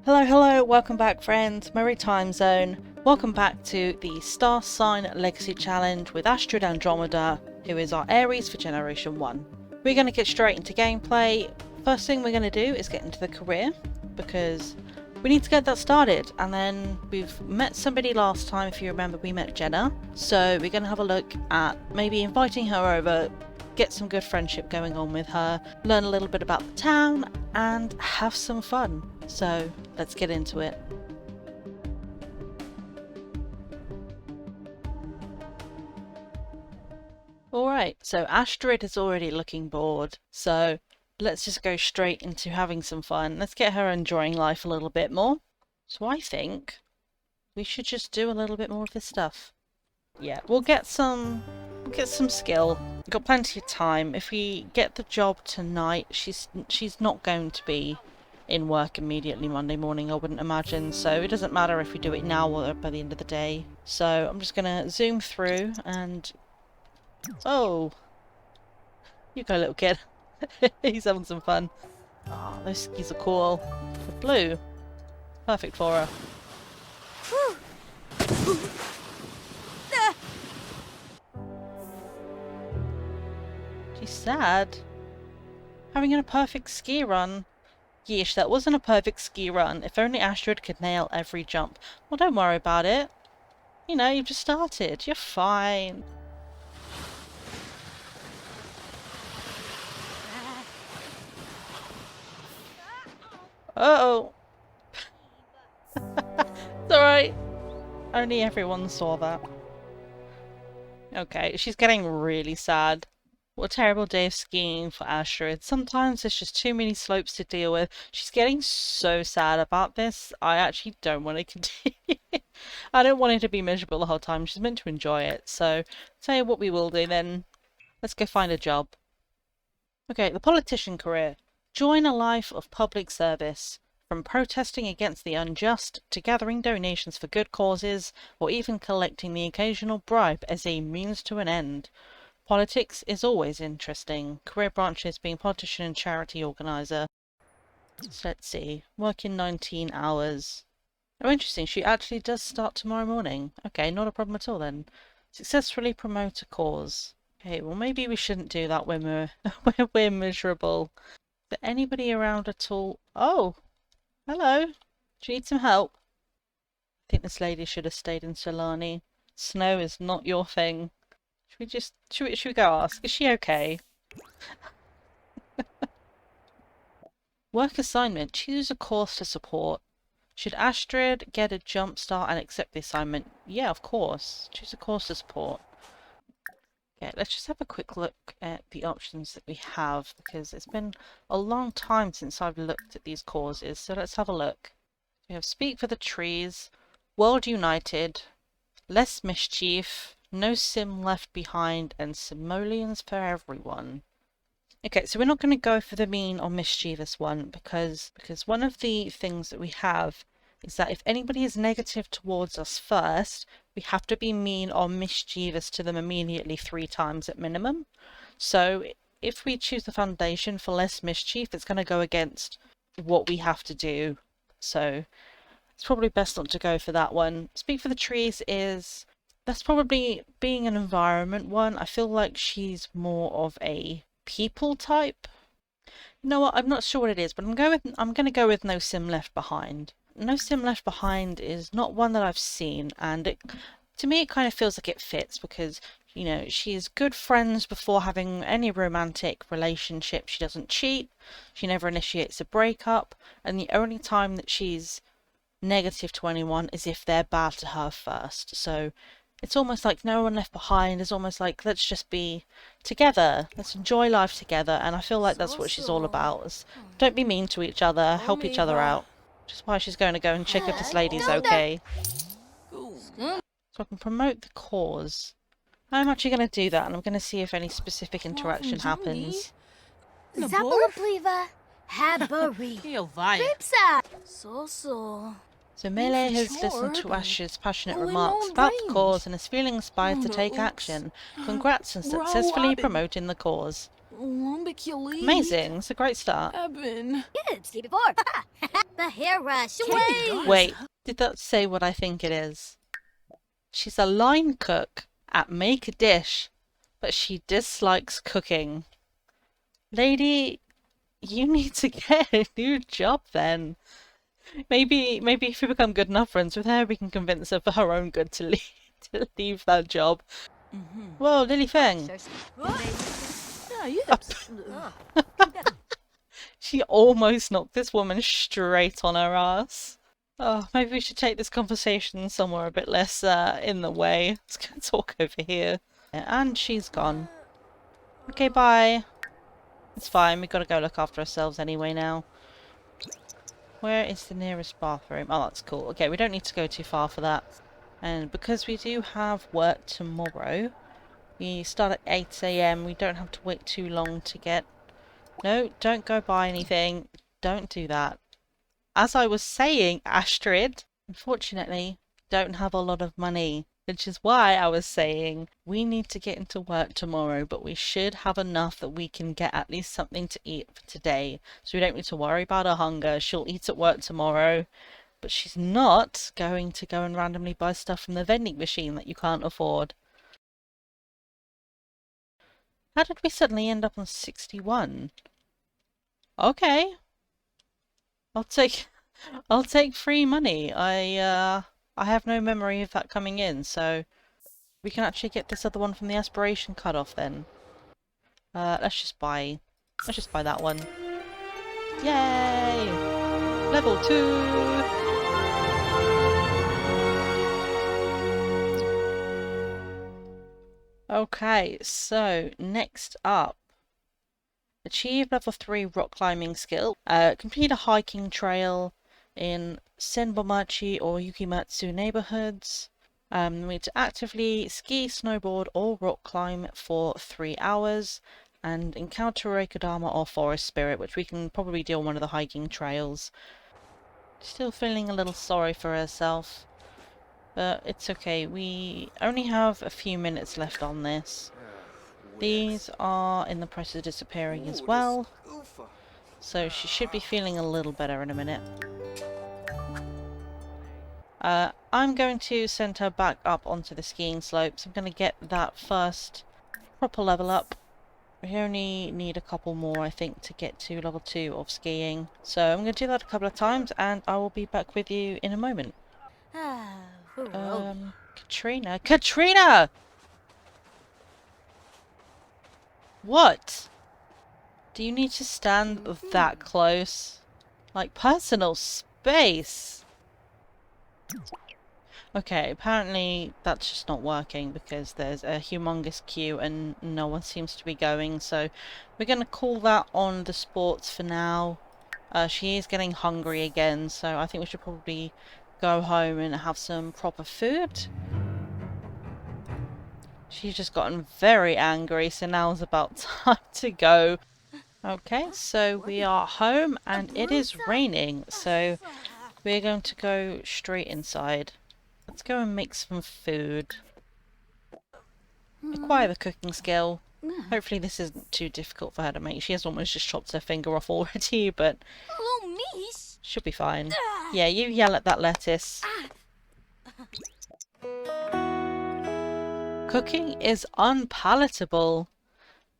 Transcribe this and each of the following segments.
Hello, hello, welcome back friends, Merry Time Zone. Welcome back to the Star Sign Legacy Challenge with Astrid Andromeda, who is our Aries for Generation 1. We're going to get straight into gameplay. First thing we're going to do is get into the career, because we need to get that started. And then we've met somebody last time, if you remember, we met Jenna. So we're going to have a look at maybe inviting her over, get some good friendship going on with her, learn a little bit about the town, and have some fun. So let's get into it. Alright, so Astrid is already looking bored, so let's just go straight into having some fun. Let's get her enjoying life a little bit more. So I think we should just do a little bit more of this stuff. Yeah, we'll get some skill. We've got plenty of time. If we get the job tonight, she's not going to be in work immediately Monday morning, I wouldn't imagine, so it doesn't matter if we do it now or by the end of the day. So I'm just gonna zoom through and... Oh! You go, little kid. He's having some fun. Oh, those skis are cool. The blue. Perfect for her. She's sad. Having a perfect ski run. Yeesh, that wasn't a perfect ski run. If only Astrid could nail every jump. Well, don't worry about it. You know, you've just started. You're fine. Uh-oh. It's alright. Only everyone saw that. Okay, she's getting really sad. What a terrible day of skiing for Astrid. Sometimes there's just too many slopes to deal with. She's getting so sad about this. I actually don't want to continue. I don't want her to be miserable the whole time. She's meant to enjoy it. So, tell you what we will do then. Let's go find a job. Okay, the politician career. Join a life of public service. From protesting against the unjust to gathering donations for good causes, or even collecting the occasional bribe as a means to an end. Politics is always interesting. Career branches being politician and charity organiser. So let's see. Working 19 hours. Oh, interesting. She actually does start tomorrow morning. Okay, not a problem at all then. Successfully promote a cause. Okay, well maybe we shouldn't do that when we're miserable. Is there anybody around at all? Oh! Hello! Do you need some help? I think this lady should have stayed in Solani. Snow is not your thing. Should we go ask? Is she okay? Work assignment. Choose a course to support. Should Astrid get a jump start and accept the assignment? Yeah, of course. Choose a course to support. Okay, let's just have a quick look at the options that we have, because it's been a long time since I've looked at these causes, so let's have a look. We have Speak for the Trees, World United, Less Mischief, No Sim Left Behind, and Simoleons for Everyone. Okay, so we're not going to go for the mean or mischievous one, because one of the things that we have is that if anybody is negative towards us first, we have to be mean or mischievous to them immediately 3 times at minimum. So if we choose the foundation for less mischief, it's going to go against what we have to do. So it's probably best not to go for that one. Speak for the Trees is... that's probably being an environment one. I feel like she's more of a people type. You know what? I'm not sure what it is, but I'm going to go with No Sim Left Behind. No Sim Left Behind is not one that I've seen, and to me it kind of feels like it fits because, you know, she's good friends before having any romantic relationship. She doesn't cheat. She never initiates a breakup, and the only time that she's negative to anyone is if they're bad to her first. So it's almost like no one left behind. It's almost like let's just be together. Let's enjoy life together. And I feel like that's what she's all about. Don't be mean to each other. Help each other out. Which is why she's going to go and check if this lady's okay. So I can promote the cause. I'm actually going to do that, and I'm going to see if any specific interaction happens. So Melee has listened to Ash's passionate remarks about the cause and is feeling inspired to take action. Congrats on successfully promoting the cause. Amazing. It's a great start. The hairbrush. Wait, did that say what I think it is? She's a line cook at Make a Dish, but she dislikes cooking. Lady, you need to get a new job then. Maybe if we become good enough friends with her, we can convince her for her own good to leave that job. Whoa, Lily Feng. She almost knocked this woman straight on her ass. Oh, maybe we should take this conversation somewhere a bit less in the way. Let's go talk over here. And she's gone. Okay, bye. It's fine, we gotta go look after ourselves anyway now. Where is the nearest bathroom? Oh, that's cool. Okay, we don't need to go too far for that. And because we do have work tomorrow, we start at 8 AM. We don't have to wait too long to get... No, don't go buy anything. Don't do that. As I was saying, Astrid, unfortunately, don't have a lot of money. Which is why I was saying we need to get into work tomorrow, but we should have enough that we can get at least something to eat for today. So we don't need to worry about her hunger. She'll eat at work tomorrow. But she's not going to go and randomly buy stuff from the vending machine that you can't afford. How did we suddenly end up on 61? Okay. I'll take free money. I have no memory of that coming in, so we can actually get this other one from the aspiration cutoff then. Let's just buy that one. Yay! Level 2! Okay, so next up. Achieve level 3 rock climbing skill. Complete a hiking trail in Senbomachi or Yukimatsu neighborhoods. We need to actively ski, snowboard, or rock climb for 3 hours. And encounter a Kodama or forest spirit, which we can probably do on one of the hiking trails. Still feeling a little sorry for herself. But it's okay, we only have a few minutes left on this. These are in the process of disappearing as well. So she should be feeling a little better in a minute. I'm going to send her back up onto the skiing slopes. I'm going to get that first proper level up. We only need a couple more, I think, to get to level 2 of skiing. So I'm going to do that a couple of times and I will be back with you in a moment. Katrina? Katrina! What? Do you need to stand that close? Like, personal space! Okay, apparently that's just not working because there's a humongous queue and no one seems to be going, so we're going to call that on the sports for now. She is getting hungry again, so I think we should probably go home and have some proper food. She's just gotten very angry, so now's about time to go. Okay, so we are home and it is raining, so we're going to go straight inside. Let's go and make some food. Acquire the cooking skill. Hopefully this isn't too difficult for her to make. She has almost just chopped her finger off already, but she'll be fine. Yeah, you yell at that lettuce. Cooking is unpalatable.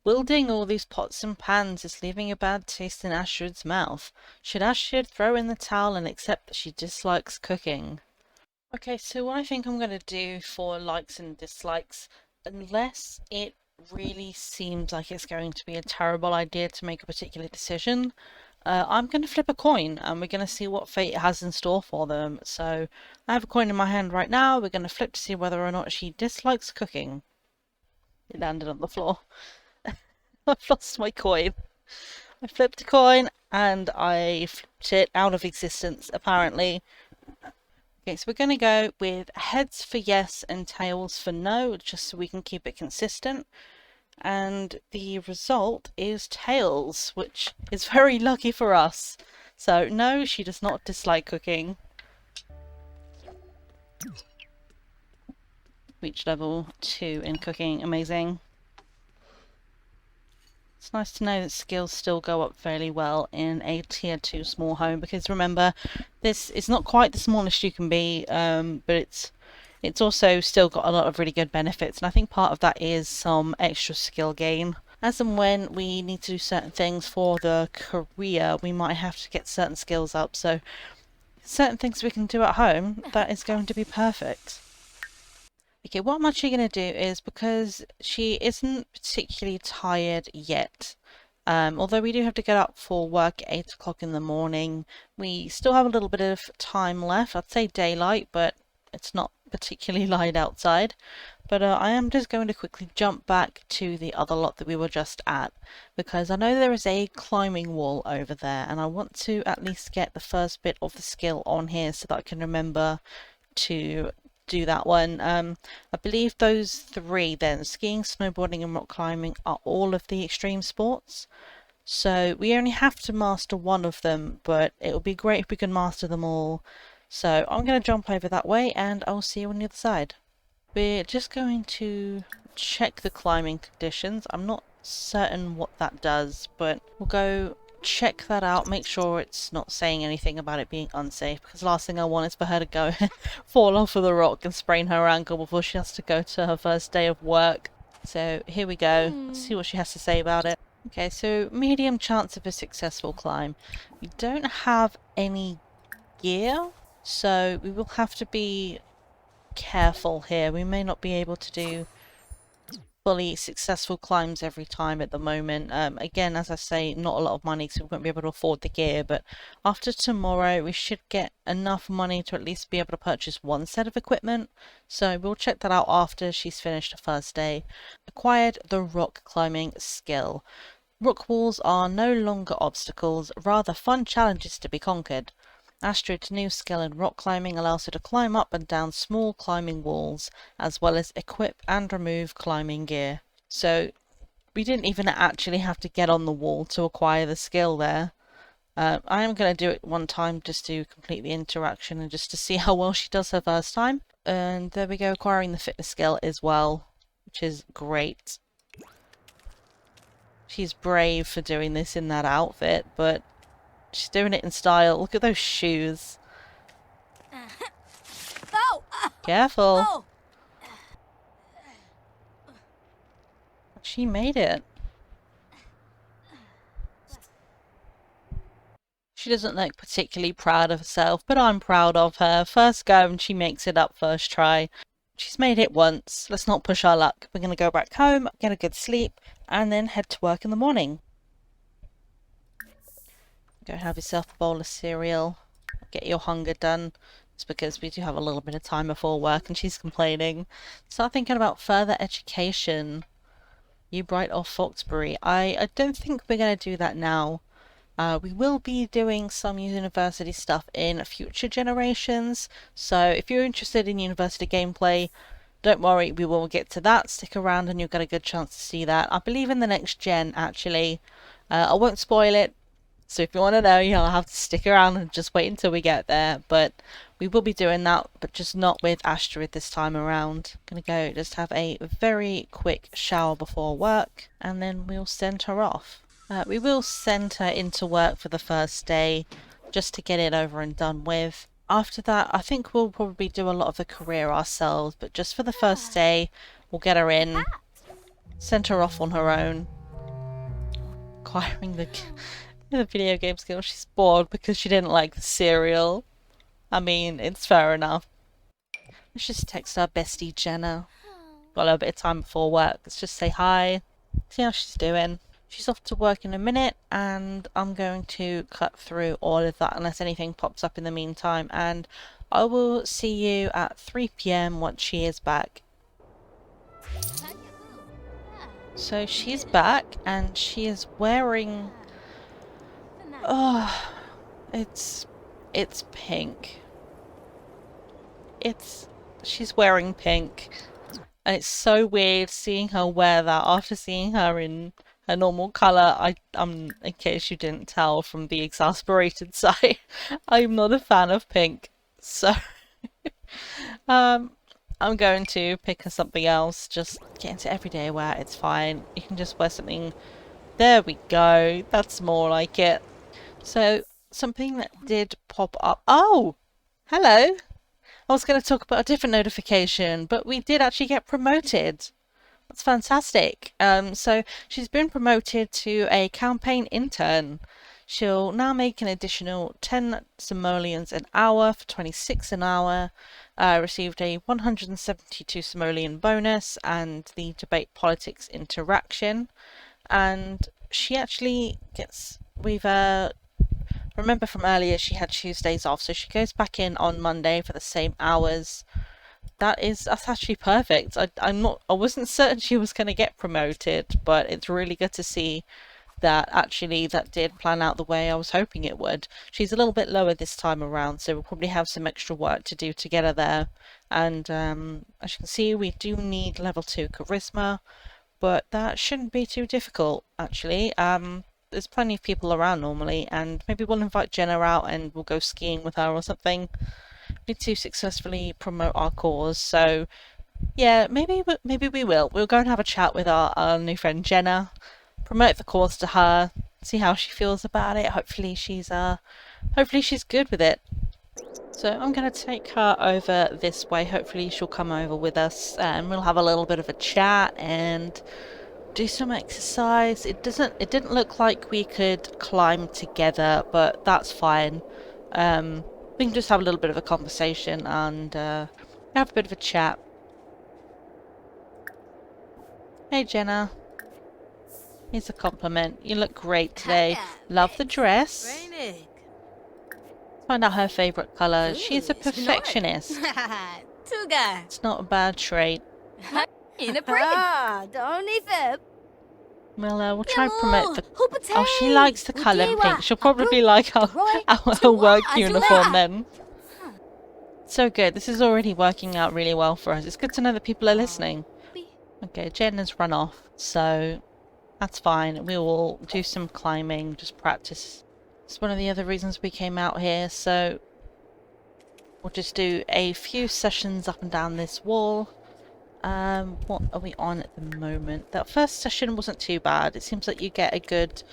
Wielding all these pots and pans is leaving a bad taste in Astrid's mouth. Should Astrid throw in the towel and accept that she dislikes cooking? Okay, so what I think I'm going to do for likes and dislikes, unless it really seems like it's going to be a terrible idea to make a particular decision, I'm going to flip a coin and we're going to see what fate has in store for them. So I have a coin in my hand right now. We're going to flip to see whether or not she dislikes cooking. It landed on the floor. I've lost my coin. I flipped a coin and I flipped it out of existence, apparently. Okay, so we're going to go with heads for yes and tails for no, just so we can keep it consistent. And the result is tails, which is very lucky for us. So no, she does not dislike cooking. Reach level 2 in cooking, amazing. It's nice to know that skills still go up fairly well in a tier 2 small home, because remember, this is not quite the smallest you can be, but it's also still got a lot of really good benefits, and I think part of that is some extra skill gain. As and when we need to do certain things for the career, we might have to get certain skills up, so certain things we can do at home, that is going to be perfect. Okay, what I'm actually going to do is, because she isn't particularly tired yet, although we do have to get up for work at 8 o'clock in the morning, we still have a little bit of time left. I'd say daylight, but it's not particularly light outside. But I am just going to quickly jump back to the other lot that we were just at, because I know there is a climbing wall over there, and I want to at least get the first bit of the skill on here so that I can remember to do that one. I believe those three then, skiing, snowboarding and rock climbing, are all of the extreme sports. So we only have to master one of them, but it would be great if we could master them all. So I'm going to jump over that way and I'll see you on the other side. We're just going to check the climbing conditions. I'm not certain what that does, but we'll go check that out, make sure it's not saying anything about it being unsafe, because the last thing I want is for her to go fall off of the rock and sprain her ankle before she has to go to her first day of work. So here we go. Let's see what she has to say about it. Okay, so medium chance of a successful climb. We don't have any gear, so we will have to be careful here. We may not be able to do fully successful climbs every time at the moment. Again, as I say, not a lot of money, so we won't be able to afford the gear, but after tomorrow we should get enough money to at least be able to purchase one set of equipment, so we'll check that out after she's finished her first day. Acquired the rock climbing skill. Rock walls are no longer obstacles, rather fun challenges to be conquered. Astrid's new skill in rock climbing allows her to climb up and down small climbing walls, as well as equip and remove climbing gear. So we didn't even actually have to get on the wall to acquire the skill there. I am going to do it one time just to complete the interaction and just to see how well she does her first time. And there we go, acquiring the fitness skill as well, which is great. She's brave for doing this in that outfit, but she's doing it in style. Look at those shoes. Oh! Careful. Oh! She made it. She doesn't look particularly proud of herself, but I'm proud of her. First go and she makes it up first try. She's made it once. Let's not push our luck. We're going to go back home, get a good sleep, and then head to work in the morning. Go have yourself a bowl of cereal. Get your hunger done. It's because we do have a little bit of time before work and she's complaining. Start thinking about further education. You Bright or Foxbury. I don't think we're going to do that now. We will be doing some university stuff in future generations, so if you're interested in university gameplay, don't worry, we will get to that. Stick around and you'll get a good chance to see that. I believe in the next gen, actually. I won't spoil it, so if you want to know, you'll have to stick around and just wait until we get there, but we will be doing that, but just not with Astrid this time around. Gonna go just have a very quick shower before work, and then we'll send her off. We will send her into work for the first day, just to get it over and done with. After that, I think we'll probably do a lot of the career ourselves, but just for the first day, we'll get her in, send her off on her own. Acquiring the video game skill. She's bored because she didn't like the cereal. I mean, it's fair enough. Let's just text our bestie Jenna. Got a little bit of time before work. Let's just say hi, see how she's doing. She's off to work in a minute, and I'm going to cut through all of that unless anything pops up in the meantime, and I will see you at 3 PM once she is back. So she's back, and she is wearing... oh, it's pink. She's wearing pink, and it's so weird seeing her wear that after seeing her in her normal colour. I'm, in case you didn't tell from the exasperated side, I'm not a fan of pink, so I'm going to pick her something else. Just get into everyday wear, it's fine. You can just wear something There we go. That's more like it. So, something that did pop up. Oh! Hello! I was going to talk about a different notification, but we did actually get promoted. That's fantastic. So she's been promoted to a campaign intern. She'll now make an additional 10 simoleons an hour for 26 an hour. Received a 172 simoleon bonus and the debate politics interaction. And she actually gets, remember from earlier she had Tuesdays off, so she goes back in on Monday for the same hours. That's actually perfect. I wasn't certain she was going to get promoted, but it's really good to see that actually that did plan out the way I was hoping it would. She's a little bit lower this time around, so we'll probably have some extra work to do to get her there. And as you can see, we do need level 2 charisma, but that shouldn't be too difficult actually. There's plenty of people around normally, and maybe we'll invite Jenna out and we'll go skiing with her or something. Need to successfully promote our cause, so yeah, maybe we will. We'll go and have a chat with our new friend Jenna, promote the cause to her, see how she feels about it. Hopefully she's good with it. So I'm gonna take her over this way. Hopefully she'll come over with us and we'll have a little bit of a chat and do some exercise. It didn't look like we could climb together, but that's fine. We can just have a little bit of a conversation and have a bit of a chat. Hey Jenna. Here's a compliment. You look great today. Love the dress. Find out her favourite colour. She's a perfectionist. It's not a bad trait. Well, we'll try and promote the... Oh, she likes the colour pink. She'll probably like our work uniform then. So good. This is already working out really well for us. It's good to know that people are listening. Okay, Jen has run off, so that's fine. We will do some climbing, just practice. It's one of the other reasons we came out here, so we'll just do a few sessions up and down this wall. What are we on at the moment? That first session wasn't too bad. It seems like you get a good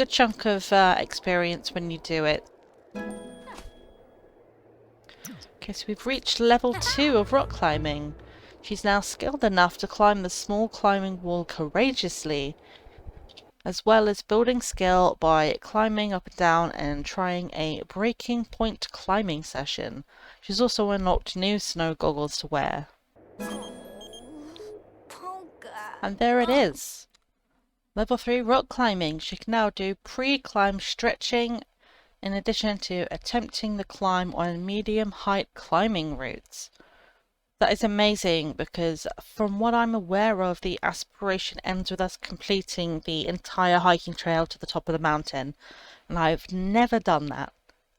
chunk of experience when you do it. Okay, so we've reached level 2 of rock climbing. She's now skilled enough to climb the small climbing wall courageously, as well as building skill by climbing up and down and trying a breaking point climbing session. She's also unlocked new snow goggles to wear. And there it is. Level 3 rock climbing. She can now do pre-climb stretching in addition to attempting the climb on medium height climbing routes. That is amazing because from what I'm aware of, the aspiration ends with us completing the entire hiking trail to the top of the mountain. And I've never done that.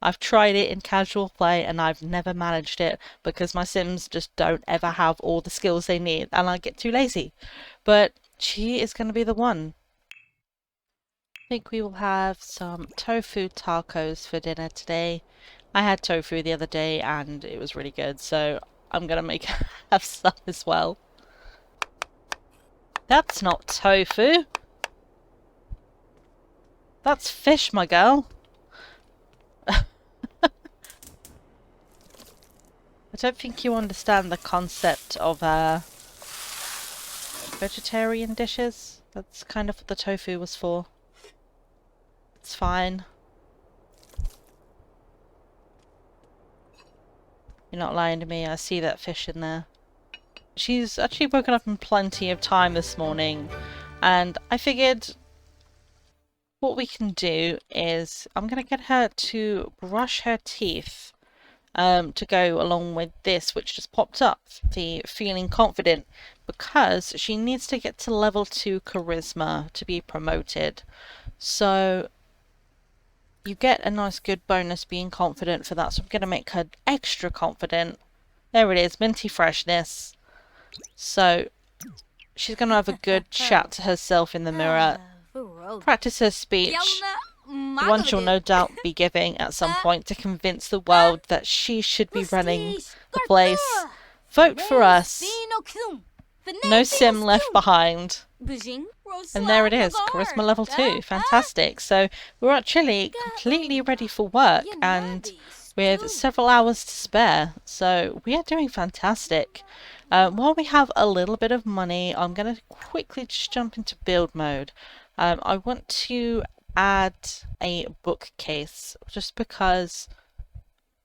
I've tried it in casual play and I've never managed it because my Sims just don't ever have all the skills they need and I get too lazy. But she is going to be the one. I think we will have some tofu tacos for dinner today. I had tofu the other day and it was really good, so I'm going to have some as well. That's not tofu. That's fish, my girl. I don't think you understand the concept of vegetarian dishes. That's kind of what the tofu was for. It's fine. You're not lying to me. I see that fish in there. She's actually woken up in plenty of time this morning, and I figured what we can do is I'm going to get her to brush her teeth to go along with this, which just popped up, the feeling confident, because she needs to get to level 2 charisma to be promoted. So you get a nice good bonus being confident for that, so I'm going to make her extra confident. There it is, minty freshness. So she's going to have a good chat to herself in the mirror, practice her speech, the one she'll no doubt be giving at some point to convince the world that she should be running the place. Vote for us. No sim left behind. And there it is, charisma level 2. Fantastic. So we're actually completely ready for work and with several hours to spare. So we are doing fantastic. While we have a little bit of money, I'm going to quickly just jump into build mode. I want to add a bookcase just because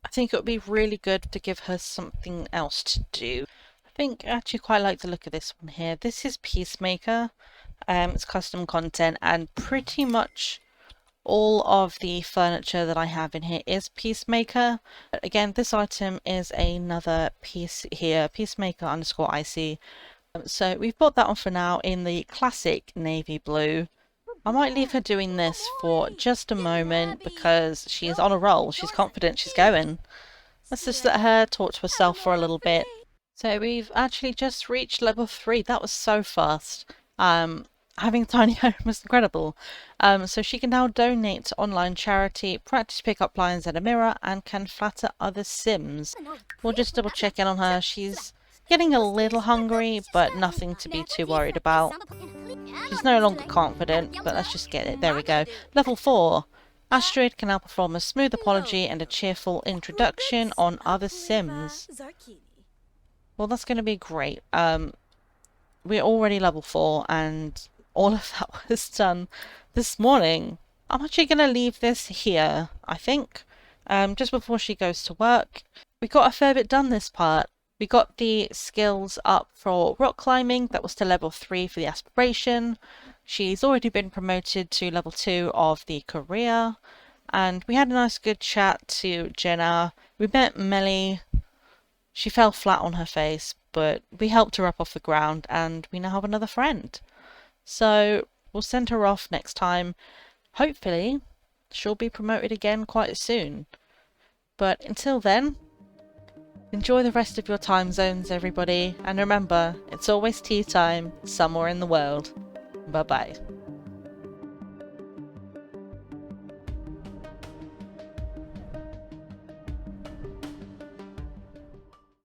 I think it would be really good to give her something else to do. I think I actually quite like the look of this one here. This is Peacemaker. It's custom content, and pretty much all of the furniture that I have in here is Peacemaker. But again, this item is another piece here, Peacemaker underscore icy. So we've bought that on for now in the classic navy blue. I might leave her doing this for just a moment because she's on a roll. She's confident, she's going. Let's just let her talk to herself for a little bit. So we've actually just reached level 3. That was so fast. Having a tiny home was incredible. So she can now donate to online charity, practice pick-up lines at a mirror, and can flatter other Sims. We'll just double check in on her. She's getting a little hungry, but nothing to be too worried about. She's no longer confident, but let's just get it. There we go. Level 4. Astrid can now perform a smooth apology and a cheerful introduction on other Sims. Well, that's going to be great. We're already level 4 and all of that was done this morning. I'm actually going to leave this here, I think, just before she goes to work. We got a fair bit done this part. We got the skills up for rock climbing. That was to level 3 for the aspiration. She's already been promoted to level 2 of the career. And we had a nice good chat to Jenna. We met Melly. She fell flat on her face, but we helped her up off the ground and we now have another friend. So we'll send her off next time. Hopefully she'll be promoted again quite soon. But until then, enjoy the rest of your time zones, everybody. And remember, it's always tea time somewhere in the world. Bye bye.